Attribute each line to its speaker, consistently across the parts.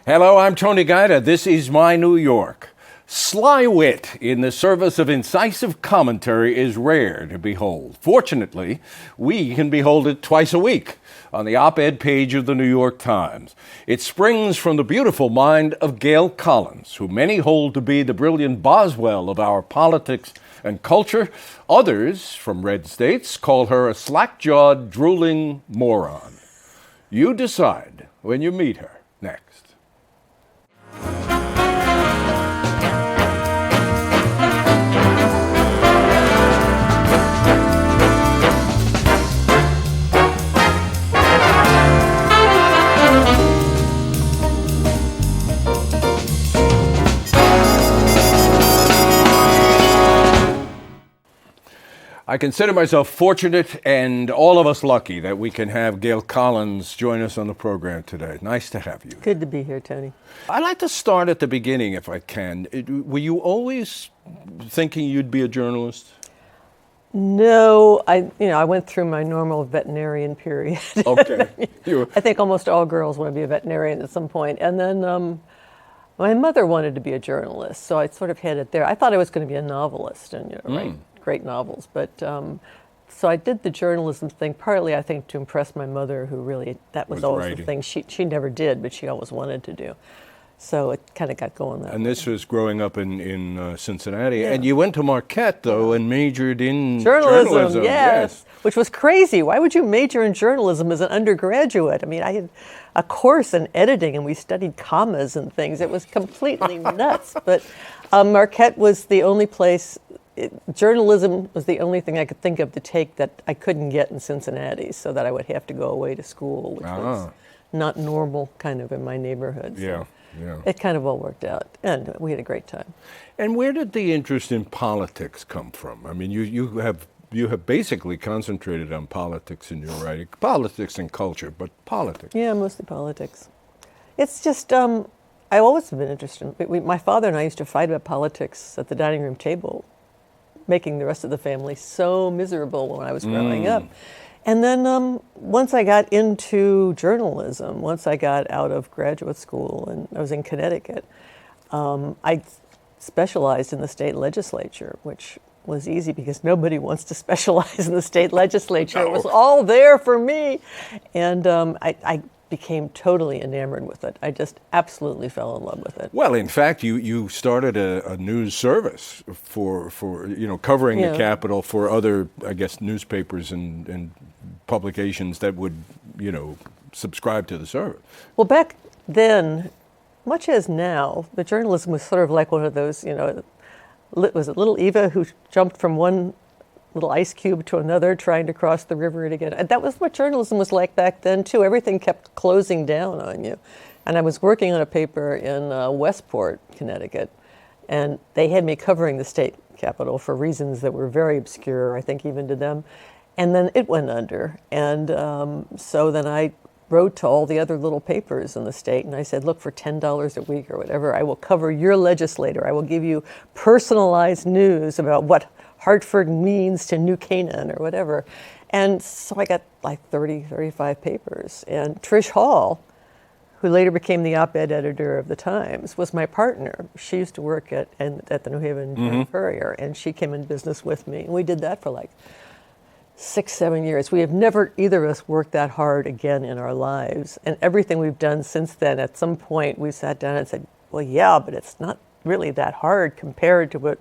Speaker 1: Hello, I'm Tony Guida. This is my New York. Sly wit in the service of incisive commentary is rare to behold. Fortunately, we can behold it twice a week on the op-ed page of the New York Times. It springs from the beautiful mind of Gail Collins, who many hold to be the brilliant Boswell of our politics and culture. Others, from red states, call her a slack-jawed, drooling moron. You decide when you meet her next. I consider myself fortunate and all of us lucky that we can have Gail Collins join us on the program today. Nice to have you.
Speaker 2: Good to be here, Tony.
Speaker 1: I'd like to start at the beginning if I can. Were you always thinking you'd be a journalist?
Speaker 2: No, I went through my normal veterinarian period.
Speaker 1: Okay.
Speaker 2: I think almost all girls want to be a veterinarian at some point. And then my mother wanted to be a journalist, so I sort of had it there. I thought I was going to be a novelist and write great novels, but so I did the journalism thing partly, I think, to impress my mother, who really, that was always writing. The thing she never did, but she always wanted to do. So it kind of got going that way.
Speaker 1: And this was growing up in Cincinnati. Yeah. And you went to Marquette, though, and majored in
Speaker 2: journalism. Yes, which was crazy. Why would you major in journalism as an undergraduate? I mean, I had a course in editing, and we studied commas and things. It was completely nuts. But Marquette was the only place. Journalism was the only thing I could think of to take that I couldn't get in Cincinnati, so that I would have to go away to school, which was not normal kind of in my neighborhood. So yeah. It kind of all worked out, and we had a great time.
Speaker 1: And where did the interest in politics come from? I mean, you have basically concentrated on politics in your writing, politics and culture, but politics.
Speaker 2: Yeah, mostly politics. It's just I've always been interested. My father and I used to fight about politics at the dining room table, making the rest of the family so miserable when I was growing up. And then once I got into journalism, once I got out of graduate school and I was in Connecticut, I specialized in the state legislature, which was easy because nobody wants to specialize in the state legislature. No. It was all there for me. And I became totally enamored with it. I just absolutely fell in love with it.
Speaker 1: Well, in fact, you started a news service for covering the Capitol for other, I guess, newspapers and publications that would, subscribe to the service.
Speaker 2: Well, back then, much as now, the journalism was sort of like one of those, was it Little Eva who jumped from one little ice cube to another, trying to cross the river to get. That was what journalism was like back then too. Everything kept closing down on you. And I was working on a paper in Westport, Connecticut, and they had me covering the state capitol for reasons that were very obscure, I think, even to them. And then it went under, and so then I wrote to all the other little papers in the state, and I said, look, for $10 a week or whatever, I will cover your legislator. I will give you personalized news about what Hartford means to New Canaan or whatever. And so I got like 35 papers. And Trish Hall, who later became the op-ed editor of the Times, was my partner. She used to work at the New Haven Courier, and she came in business with me. And we did that for like 6-7 years. We have never, either of us, worked that hard again in our lives. And everything we've done since then, at some point, we sat down and said, well, yeah, but it's not really that hard compared to what,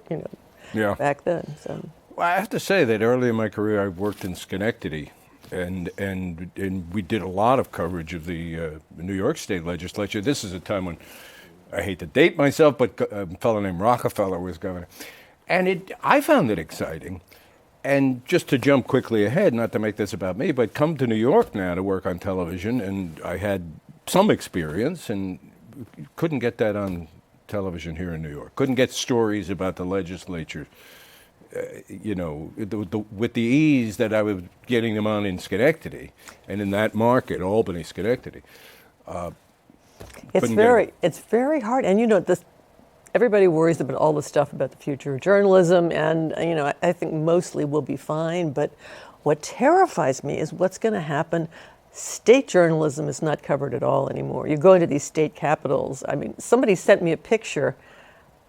Speaker 2: back then. So.
Speaker 1: Well, I have to say that early in my career, I worked in Schenectady, and we did a lot of coverage of the New York State Legislature. This is a time when, I hate to date myself, but a fellow named Rockefeller was governor. And I found it exciting. And just to jump quickly ahead, not to make this about me, but come to New York now to work on television, and I had some experience and couldn't get that on television here in New York. Couldn't get stories about the legislature, with the ease that I was getting them on in Schenectady and in that market, Albany, Schenectady.
Speaker 2: It's very hard, and everybody worries about all the stuff about the future of journalism, and I think mostly we'll be fine. But what terrifies me is what's going to happen State journalism is not covered at all anymore. You go into these state capitals. I mean, somebody sent me a picture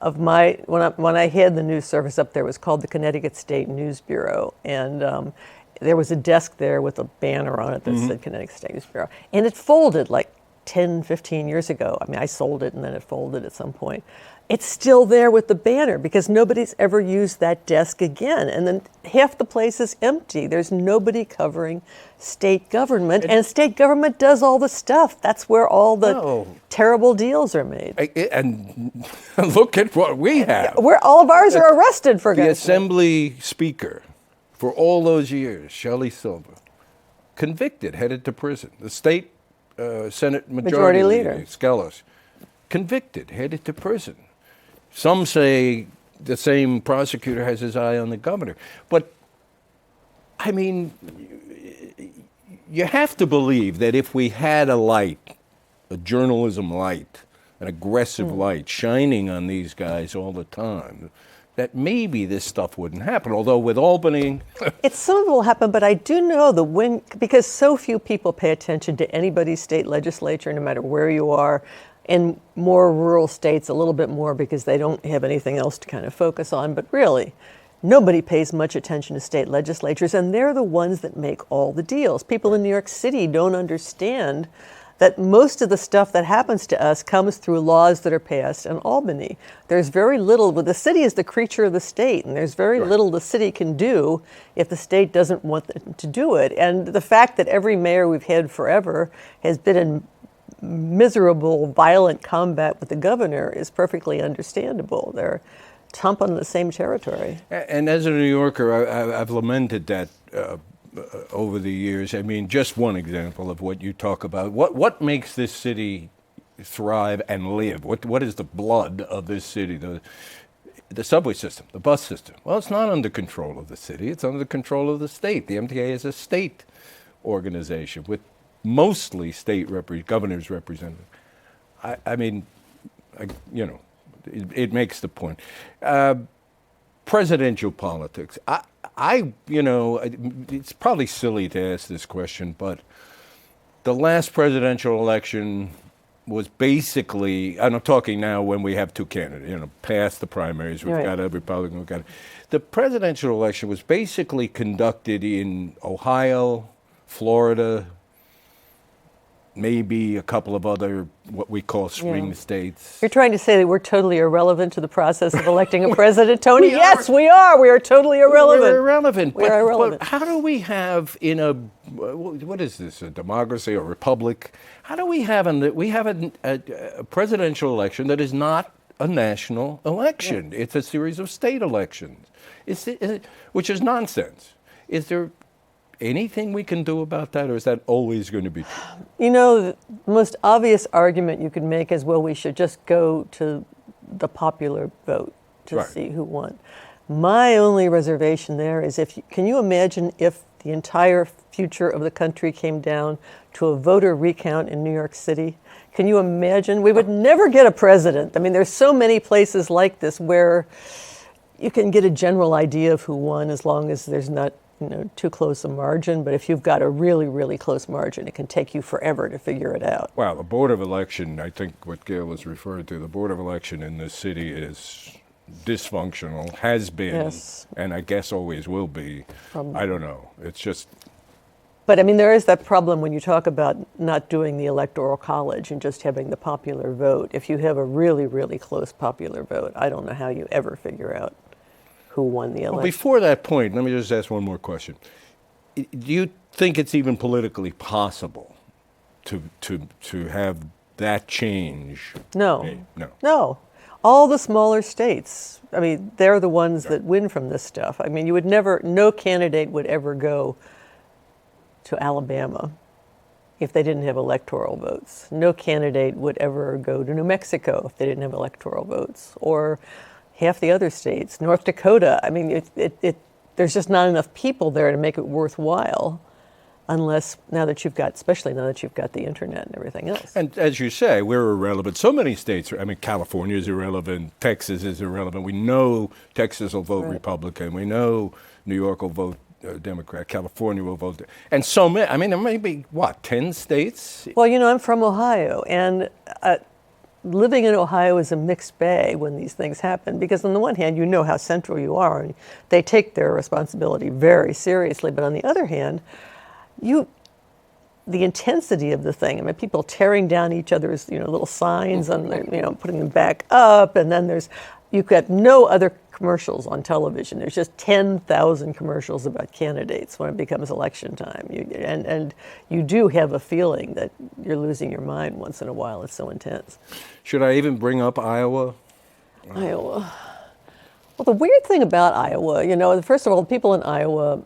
Speaker 2: of when I had the news service up there. It was called the Connecticut State News Bureau, and there was a desk there with a banner on it that said Connecticut State News Bureau, and it folded like 10, 15 years ago. I mean, I sold it and then it folded at some point. It's still there with the banner because nobody's ever used that desk again. And then half the place is empty. There's nobody covering state government, and state government does all the stuff. That's where all the terrible deals are made.
Speaker 1: And look at what we have.
Speaker 2: Where all of ours are arrested for
Speaker 1: the Assembly Speaker for all those years, Shelley Silver, convicted, headed to prison. The state Senate Majority Leader, Skelos, convicted, headed to prison. Some say the same prosecutor has his eye on the governor. But, I mean, you have to believe that if we had a light, a journalism light, an aggressive light shining on these guys all the time, that maybe this stuff wouldn't happen. Although with Albany...
Speaker 2: Some of it will happen, but I do know because so few people pay attention to anybody's state legislature, no matter where you are. In more rural states, a little bit more because they don't have anything else to kind of focus on. But really, nobody pays much attention to state legislatures, and they're the ones that make all the deals. People in New York City don't understand that most of the stuff that happens to us comes through laws that are passed in Albany. There's very little, the city is the creature of the state, and there's very little the city can do if the state doesn't want them to do it. And the fact that every mayor we've had forever has been in miserable, violent combat with the governor is perfectly understandable. They're thumping the same territory.
Speaker 1: And as a New Yorker, I've lamented that over the years. I mean, just one example of what you talk about. What makes this city thrive and live? What is the blood of this city? The subway system, the bus system. Well, it's not under control of the city. It's under the control of the state. The MTA is a state organization with mostly state governors representative. I mean, it makes the point. Presidential politics. It's probably silly to ask this question, but the last presidential election was basically, and I'm talking now when we have two candidates, past the primaries, we've got a Republican, the presidential election was basically conducted in Ohio, Florida, maybe a couple of other what we call swing states.
Speaker 2: You're trying to say that we're totally irrelevant to the process of electing a president, Tony? Yes, we are. We are totally irrelevant.
Speaker 1: We're irrelevant.
Speaker 2: We are irrelevant.
Speaker 1: But how do we have in what is this, a democracy, a republic? How do we have a presidential election that is not a national election? Yeah. It's a series of state elections, which is nonsense. Is there anything we can do about that, or is that always going to be true?
Speaker 2: The most obvious argument you could make is, well, we should just go to the popular vote to see who won. My only reservation there is, can you imagine if the entire future of the country came down to a voter recount in New York City? Can you imagine? We would never get a president. I mean, there's so many places like this where you can get a general idea of who won as long as there's not too close a margin, but if you've got a really, really close margin, it can take you forever to figure it out.
Speaker 1: Well, the Board of Election, I think what Gail was referring to, the Board of Election in this city is dysfunctional, has been, and I guess always will be. I don't know. It's just...
Speaker 2: But I mean, there is that problem when you talk about not doing the Electoral College and just having the popular vote. If you have a really, really close popular vote, I don't know how you ever figure out who won the election.
Speaker 1: Well, before that point, let me just ask one more question. Do you think it's even politically possible to have that change?
Speaker 2: No. All the smaller states, I mean, they're the ones that win from this stuff. I mean, no candidate would ever go to Alabama if they didn't have electoral votes. No candidate would ever go to New Mexico if they didn't have electoral votes. Or half the other states, North Dakota. I mean, there's just not enough people there to make it worthwhile, unless especially now that you've got the internet and everything else.
Speaker 1: And as you say, we're irrelevant. So many states, California is irrelevant, Texas is irrelevant. We know Texas will vote Republican. We know New York will vote Democrat. California will vote. And so many, I mean, there may be, 10 states?
Speaker 2: Well, I'm from Ohio, and living in Ohio is a mixed bag when these things happen, because on the one hand, you know how central you are, and they take their responsibility very seriously. But on the other hand, the intensity of the thing, I mean, people tearing down each other's, little signs and, putting them back up, and then you've got no other commercials on television. There's just 10,000 commercials about candidates when it becomes election time. And you do have a feeling that you're losing your mind once in a while. It's so intense.
Speaker 1: Should I even bring up Iowa?
Speaker 2: Iowa. Well, the weird thing about Iowa, first of all, people in Iowa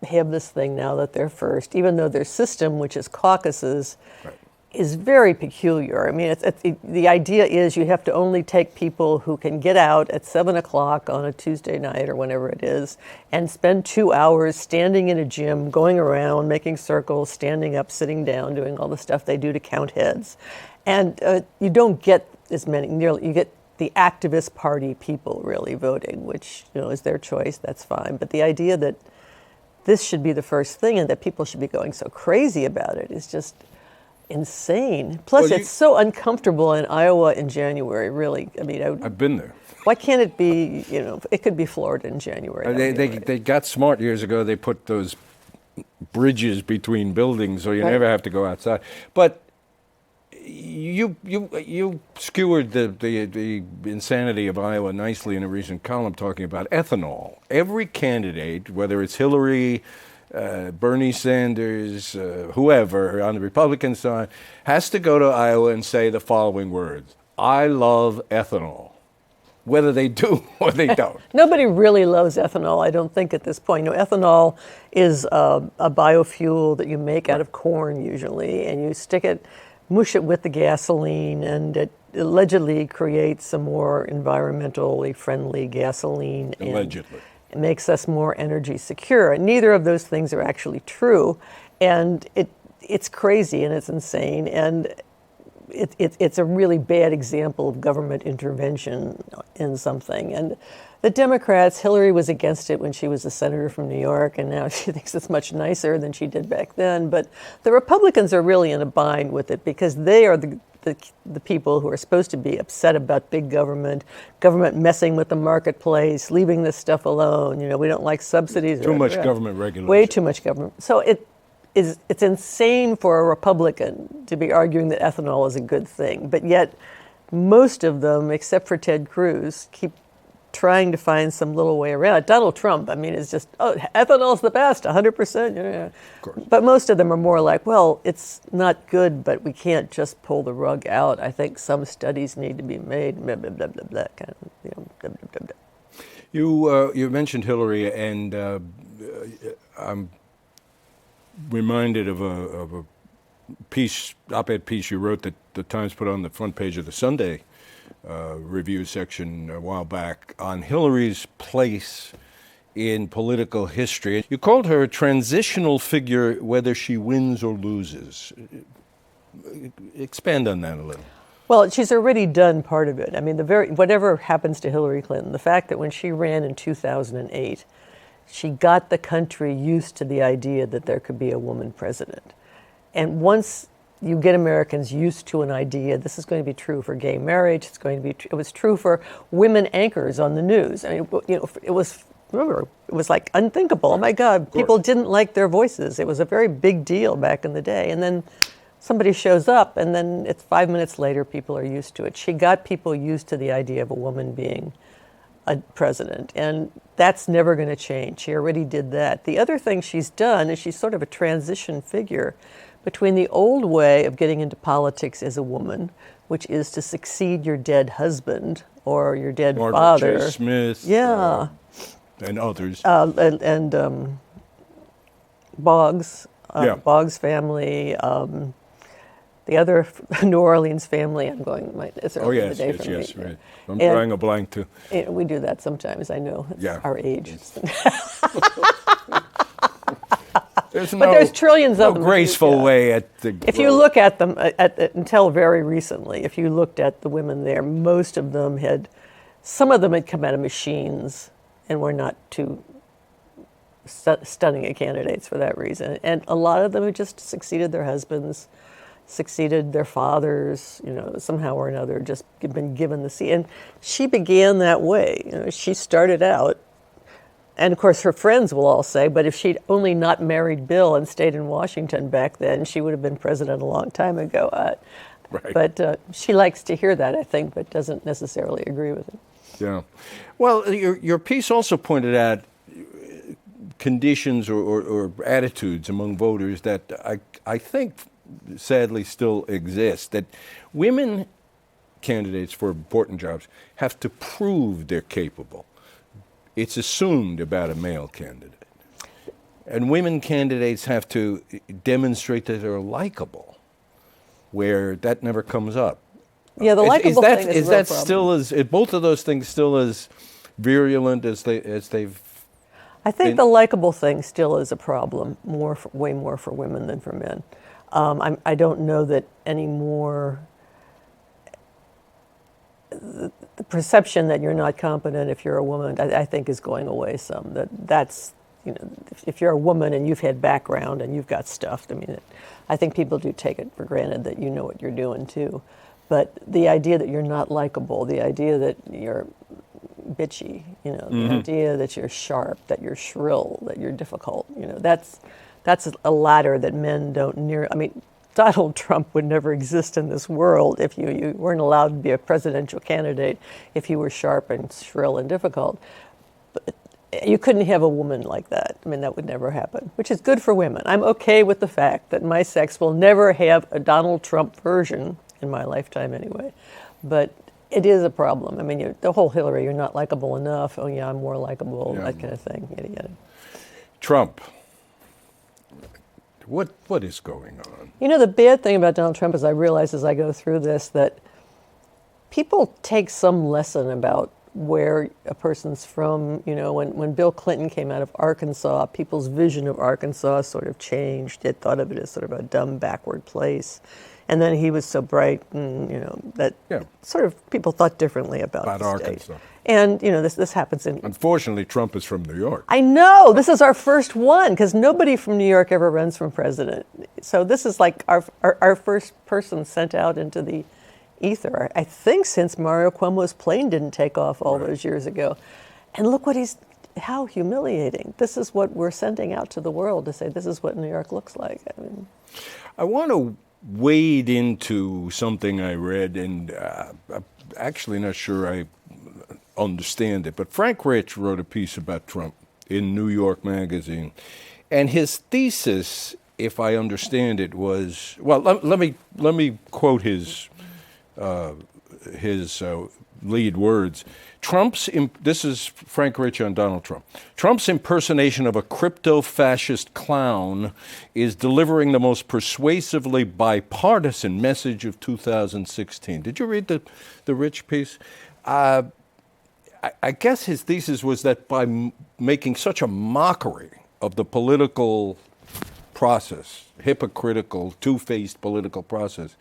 Speaker 2: have this thing now that they're first, even though their system, which is caucuses, right, is very peculiar. I mean, the idea is you have to only take people who can get out at 7 o'clock on a Tuesday night or whenever it is and spend 2 hours standing in a gym, going around, making circles, standing up, sitting down, doing all the stuff they do to count heads. And you don't get as many, you get the activist party people really voting, which is their choice, that's fine. But the idea that this should be the first thing and that people should be going so crazy about it is just insane. Plus, it's so uncomfortable in Iowa in January, really. I mean,
Speaker 1: I've been there.
Speaker 2: Why can't it be, it could be Florida in January.
Speaker 1: They got smart years ago. They put those bridges between buildings so you never have to go outside. But you skewered the insanity of Iowa nicely in a recent column talking about ethanol. Every candidate, whether it's Hillary, Bernie Sanders, whoever on the Republican side, has to go to Iowa and say the following words: "I love ethanol," whether they do or they don't.
Speaker 2: Nobody really loves ethanol, I don't think, at this point. Ethanol is a biofuel that you make out of corn usually, and you mush it with the gasoline, and it allegedly creates some more environmentally friendly gasoline.
Speaker 1: Allegedly.
Speaker 2: It makes us more energy secure. And neither of those things are actually true. And it's crazy and it's insane. And it's a really bad example of government intervention in something. And the Democrats, Hillary was against it when she was a senator from New York, and now she thinks it's much nicer than she did back then. But the Republicans are really in a bind with it because they are the people who are supposed to be upset about big government messing with the marketplace, leaving this stuff alone. We don't like subsidies.
Speaker 1: Too much government regulation.
Speaker 2: Way too much government. So it's insane for a Republican to be arguing that ethanol is a good thing. But yet most of them, except for Ted Cruz, keep trying to find some little way around it. Donald Trump, I mean, is just, ethanol's the best, 100%. Of course. But most of them are more like, well, it's not good, but we can't just pull the rug out. I think some studies need to be made, blah, blah, blah, blah, blah, kind of, blah, blah, blah, blah.
Speaker 1: You mentioned Hillary, and I'm reminded of a op-ed piece you wrote that the Times put on the front page of the Sunday review section a while back on Hillary's place in political history. You called her a transitional figure whether she wins or loses. Expand on that a little.
Speaker 2: Well, she's already done part of it. I mean, whatever happens to Hillary Clinton, the fact that when she ran in 2008, she got the country used to the idea that there could be a woman president. And once you get Americans used to an idea, this is going to be true for gay marriage, it was true for women anchors on the news. I mean, it was like unthinkable. Oh my God, people didn't like their voices. It was a very big deal back in the day. And then somebody shows up, and then it's 5 minutes later, people are used to it. She got people used to the idea of a woman being a president, and that's never going to change. She already did that. The other thing she's done is she's sort of a transition figure between the old way of getting into politics as a woman, which is to succeed your dead husband or your dead father.
Speaker 1: J. Smith.
Speaker 2: Yeah.
Speaker 1: And others.
Speaker 2: And Boggs. Boggs family. The other New Orleans family. I'm going. It's early in the day for me.
Speaker 1: Yes, right. I'm drawing a blank too.
Speaker 2: We do that sometimes. I know. It's our age. There's trillions of them.
Speaker 1: Graceful way at the.
Speaker 2: If you look at them until very recently, if you looked at the women there, most of them some of them had come out of machines and were not too stunning at candidates for that reason. And a lot of them have just succeeded their husbands, succeeded their fathers, somehow or another, just been given the seat. And she began that way. She started out, and of course her friends will all say, but if she'd only not married Bill and stayed in Washington back then, she would have been president a long time ago.
Speaker 1: Right.
Speaker 2: But she likes to hear that, I think, but doesn't necessarily agree with it.
Speaker 1: Yeah. Well, your piece also pointed out conditions or attitudes among voters that I think sadly still exist, that women candidates for important jobs have to prove they're capable. It's assumed about a male candidate. And women candidates have to demonstrate that they're likable, where that never comes up.
Speaker 2: Yeah, the likable thing is
Speaker 1: that
Speaker 2: problem.
Speaker 1: still as both of those things still as virulent as they've.
Speaker 2: I think the likable thing still is a problem, way more for women than for men. I don't know that anymore. The perception that you're not competent if you're a woman, I think, is going away some. That's if you're a woman and you've had background and you've got stuff, I think people do take it for granted that you know what you're doing too. But the idea that you're not likable, the idea that you're bitchy, the idea that you're sharp, that you're shrill, that you're difficult, that's a ladder that men don't Donald Trump would never exist in this world if you weren't allowed to be a presidential candidate if you were sharp and shrill and difficult. But you couldn't have a woman like that. That would never happen, which is good for women. I'm okay with the fact that my sex will never have a Donald Trump version in my lifetime anyway. But it is a problem. The whole Hillary, you're not likable enough. Oh yeah, I'm more likable, that kind of thing. Yada, yada.
Speaker 1: Trump. What is going on?
Speaker 2: The bad thing about Donald Trump is I realize as I go through this that people take some lesson about where a person's from. When Bill Clinton came out of Arkansas, people's vision of Arkansas sort of changed. They thought of it as sort of a dumb, backward place. And then he was so bright, and, that sort of people thought differently about the state.
Speaker 1: Arkansas.
Speaker 2: And, this happens in...
Speaker 1: Unfortunately, Trump is from New York.
Speaker 2: I know! This is our first one, because nobody from New York ever runs for president. So this is like our first person sent out into the ether, I think, since Mario Cuomo's plane didn't take off all those years ago. And look how humiliating. This is what we're sending out to the world to say, this is what New York looks like.
Speaker 1: I want to wade into something I read, and I'm actually not sure I understand it, but Frank Rich wrote a piece about Trump in New York Magazine, and his thesis, if I understand it, was, well, let me quote his lead words. This is Frank Rich on Donald Trump. Trump's impersonation of a crypto-fascist clown is delivering the most persuasively bipartisan message of 2016. Did you read the Rich piece? I guess his thesis was that by making such a mockery of the political process, hypocritical, two-faced political process,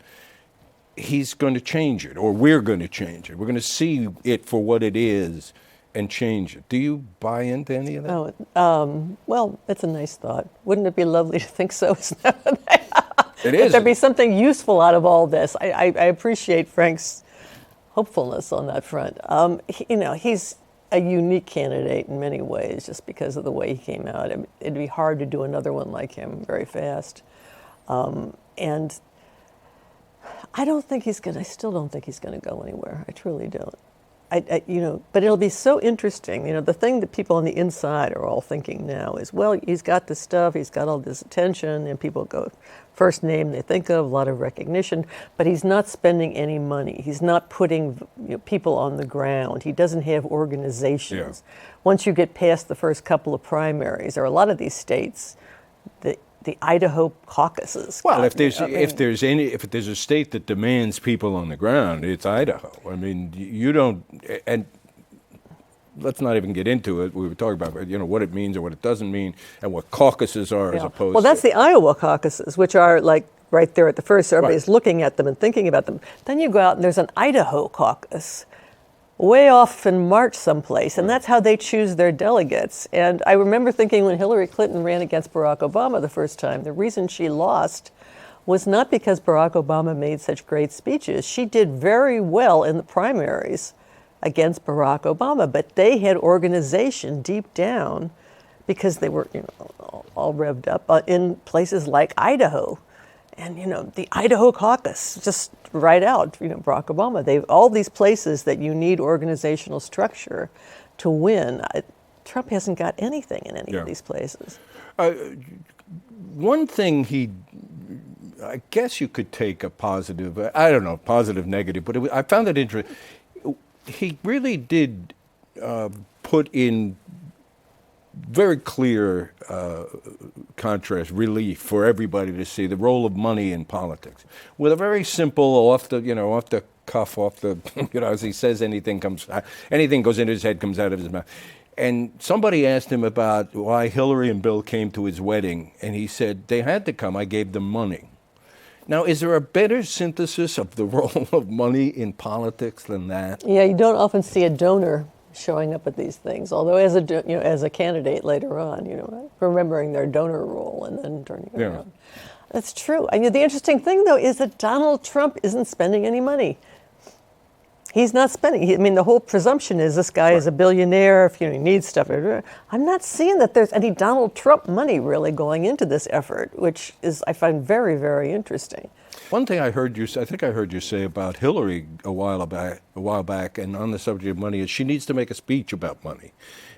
Speaker 1: he's going to change it, or we're going to change it. We're going to see it for what it is and change it. Do you buy into any of that?
Speaker 2: Well, it's a nice thought. Wouldn't it be lovely to think so?
Speaker 1: It is.
Speaker 2: There'd be something useful out of all this. I appreciate Frank's hopefulness on that front. He's a unique candidate in many ways, just because of the way he came out. It'd be hard to do another one like him very fast. And I still don't think he's going to go anywhere. I truly don't. But it'll be so interesting. The thing that people on the inside are all thinking now is, well, he's got this stuff, he's got all this attention, and people go, first name they think of, a lot of recognition, but he's not spending any money. He's not putting people on the ground. He doesn't have organizations. Yeah. Once you get past the first couple of primaries, or a lot of these states, the Idaho caucuses.
Speaker 1: Well, if there's a state that demands people on the ground, it's Idaho. You don't, and let's not even get into it. We were talking about what it means or what it doesn't mean, and what caucuses are as opposed.
Speaker 2: Well, that's the Iowa caucuses, which are like right there at the first. So everybody's looking at them and thinking about them. Then you go out and there's an Idaho caucus, way off in March someplace, and that's how they choose their delegates. And I remember thinking when Hillary Clinton ran against Barack Obama the first time, the reason she lost was not because Barack Obama made such great speeches. She did very well in the primaries against Barack Obama, but they had organization deep down because they were, all revved up in places like Idaho. And, the Idaho caucus, just right out, Barack Obama. They've all these places that you need organizational structure to win. Trump hasn't got anything in any of these places.
Speaker 1: One thing I guess you could take a positive, I don't know, positive, negative, but I found it interesting. He really did put in very clear contrast, relief for everybody to see the role of money in politics, with a very simple, off the cuff, as he says, anything goes into his head, comes out of his mouth. And somebody asked him about why Hillary and Bill came to his wedding, and he said, they had to come, I gave them money. Now, is there a better synthesis of the role of money in politics than that?
Speaker 2: Yeah, you don't often see a donor showing up at these things, although as a candidate later on, remembering their donor role and then turning it around. That's true. I mean, the interesting thing, though, is that Donald Trump isn't spending any money. He's not spending. The whole presumption is this guy is a billionaire, if he needs stuff. I'm not seeing that there's any Donald Trump money really going into this effort, which is, I find, very, very interesting.
Speaker 1: One thing I think I heard you say about Hillary a while back, and on the subject of money, is she needs to make a speech about money.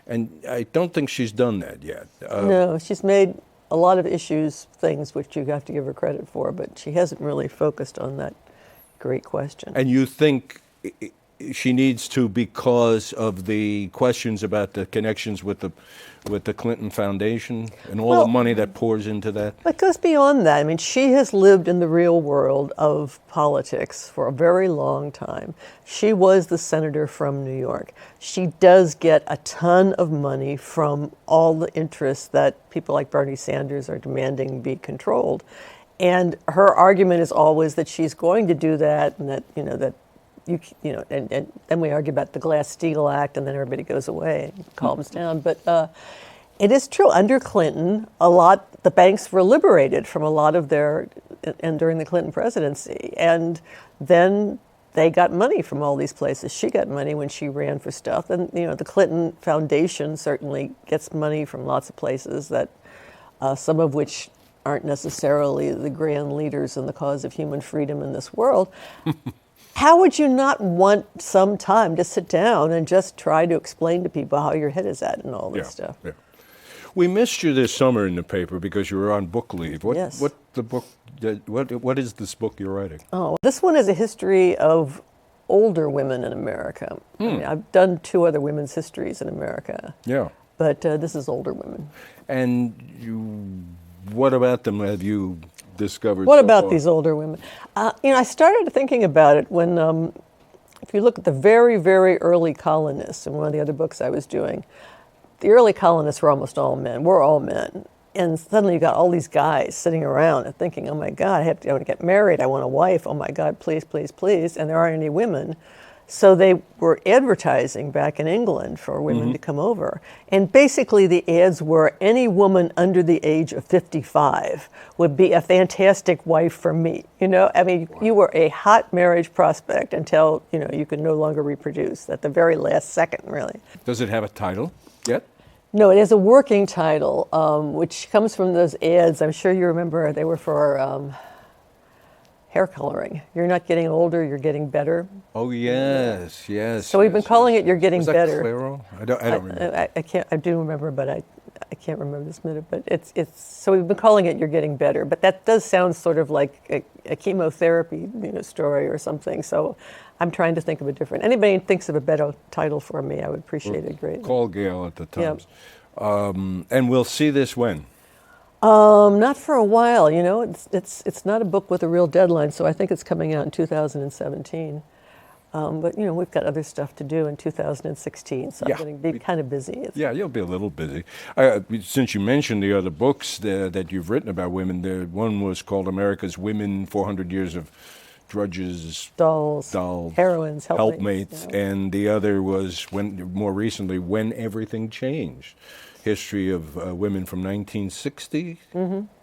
Speaker 1: And I don't think she's done that yet.
Speaker 2: No, she's made a lot of things which you have to give her credit for, but she hasn't really focused on that great question.
Speaker 1: And you think she needs to, because of the questions about the connections with the Clinton Foundation and all the money that pours into that?
Speaker 2: It goes beyond that. She has lived in the real world of politics for a very long time. She was the senator from New York. She does get a ton of money from all the interests that people like Bernie Sanders are demanding be controlled. And her argument is always that she's going to do that, and that, and then we argue about the Glass-Steagall Act, and then everybody goes away and calms down. But it is true, under Clinton, the banks were liberated from a lot of and during the Clinton presidency. And then they got money from all these places. She got money when she ran for stuff. And, the Clinton Foundation certainly gets money from lots of places that, some of which aren't necessarily the grand leaders in the cause of human freedom in this world. How would you not want some time to sit down and just try to explain to people how your head is at and all this stuff? Yeah.
Speaker 1: We missed you this summer in the paper because you were on book leave. What is this book you're writing?
Speaker 2: Oh, this one is a history of older women in America. I've done 2 other women's histories in America. Yeah. But this is older women.
Speaker 1: And what about them have you discovered?
Speaker 2: What about these older women? I started thinking about it when, if you look at the very, very early columnists, in one of the other books I was doing, the early columnists were almost all men. We're all men. And suddenly you got all these guys sitting around and thinking, oh my God, I want to get married. I want a wife. Oh my God, please, please, please. And there aren't any women. So they were advertising back in England for women to come over. And basically the ads were, any woman under the age of 55 would be a fantastic wife for me. You were a hot marriage prospect until, you could no longer reproduce at the very last second, really.
Speaker 1: Does it have a title yet?
Speaker 2: No, it has a working title, which comes from those ads. I'm sure you remember they were for hair coloring. You're not getting older, you're getting better.
Speaker 1: Oh, yes.
Speaker 2: So we've been calling it You're Getting Better.
Speaker 1: Claro? I don't remember.
Speaker 2: I do remember, but I can't remember this minute. But it's so we've been calling it You're Getting Better. But that does sound sort of like a chemotherapy story or something. So I'm trying to think of a different. Anybody thinks of a better title for me, I would appreciate it greatly.
Speaker 1: Call Gail at the Times. Yep. And we'll see this when?
Speaker 2: Not for a while, It's not a book with a real deadline, so I think it's coming out in 2017. But we've got other stuff to do in 2016, so I'm going to be kind of busy.
Speaker 1: You'll be a little busy. Since you mentioned the other books that you've written about women, one was called America's Women: 400 Years of drudges,
Speaker 2: dolls,
Speaker 1: dolls,
Speaker 2: heroines,
Speaker 1: helpmates,
Speaker 2: you know.
Speaker 1: and the other was more recently when everything changed. History of women from 1960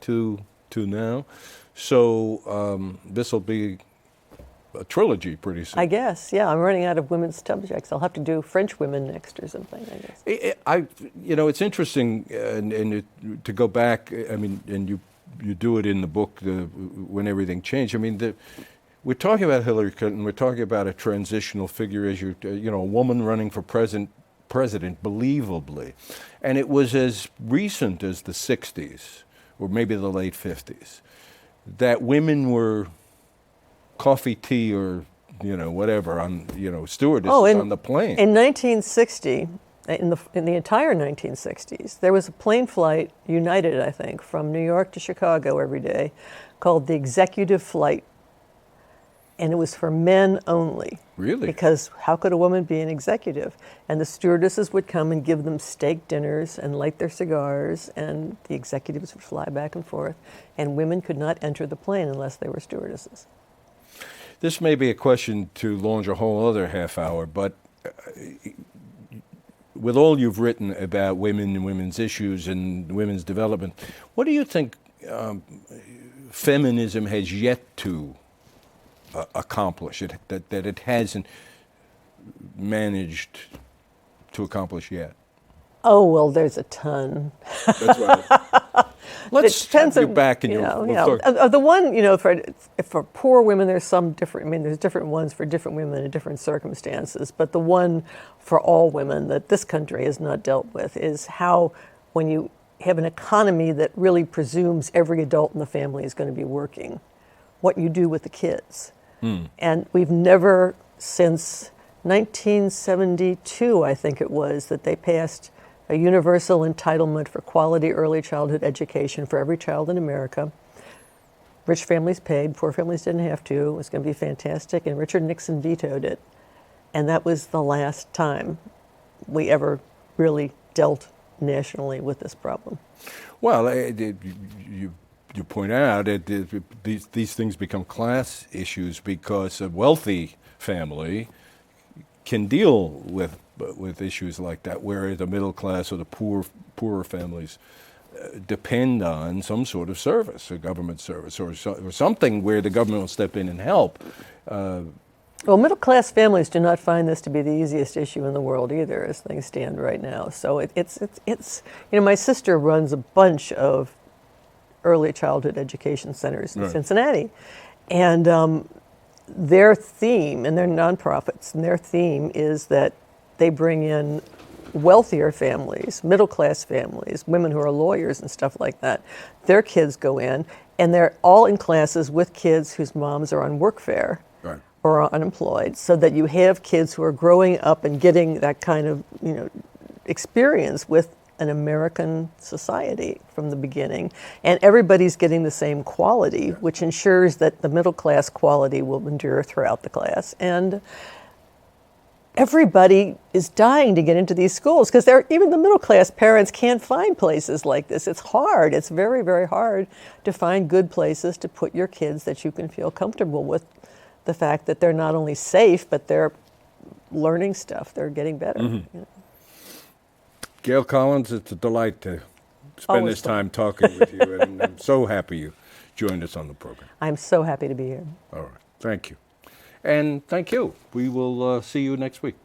Speaker 1: to now. So this will be a trilogy pretty soon.
Speaker 2: I guess, yeah. I'm running out of women's subjects. I'll have to do French women next or something, I guess.
Speaker 1: It's interesting, to go back. I mean, and you do it in the book, when everything changed. I mean, we're talking about Hillary Clinton. We're talking about a transitional figure, as a woman running for president, believably, and it was as recent as the '60s, or maybe the late '50s, that women were coffee, tea, or whatever on stewardesses on the plane.
Speaker 2: In 1960, in the entire 1960s, there was a plane flight, United, I think, from New York to Chicago every day, called the executive flight, and it was for men only.
Speaker 1: Really?
Speaker 2: Because how could a woman be an executive? And the stewardesses would come and give them steak dinners and light their cigars, and the executives would fly back and forth, and women could not enter the plane unless they were stewardesses.
Speaker 1: This may be a question to launch a whole other half hour, but with all you've written about women and women's issues and women's development, what do you think feminism has yet to accomplish, that it hasn't managed to accomplish yet?
Speaker 2: Oh, well, there's a ton.
Speaker 1: That's right. Let's take you back and
Speaker 2: the one, for poor women, there's some different. I mean, there's different ones for different women in different circumstances. But the one for all women that this country has not dealt with is how, when you have an economy that really presumes every adult in the family is going to be working, what you do with the kids. And we've never, since 1972, I think it was, that they passed a universal entitlement for quality early childhood education for every child in America. Rich families paid, poor families didn't have to. It was going to be fantastic, and Richard Nixon vetoed it. And that was the last time we ever really dealt nationally with this problem.
Speaker 1: Well, you point out these things become class issues because a wealthy family can deal with issues like that, whereas the middle class or the poorer families depend on some sort of service, a government service, or something where the government will step in and help.
Speaker 2: Well, middle-class families do not find this to be the easiest issue in the world either, as things stand right now. So it's my sister runs a bunch of early childhood education centers in Cincinnati, and their theme, and they're nonprofits, and their theme is that they bring in wealthier families, middle-class families, women who are lawyers and stuff like that. Their kids go in, and they're all in classes with kids whose moms are on workfare or are unemployed, so that you have kids who are growing up and getting that kind of experience with an American society from the beginning, and everybody's getting the same quality, which ensures that the middle class quality will endure throughout the class. And everybody is dying to get into these schools because even the middle class parents can't find places like this. It's hard. It's very, very hard to find good places to put your kids that you can feel comfortable with the fact that they're not only safe, but they're learning stuff. They're getting better.
Speaker 1: Gail Collins, it's a delight to spend this time talking with you, and I'm so happy you joined us on the program.
Speaker 2: I'm so happy to be here.
Speaker 1: All right. Thank you. And thank you. We will see you next week.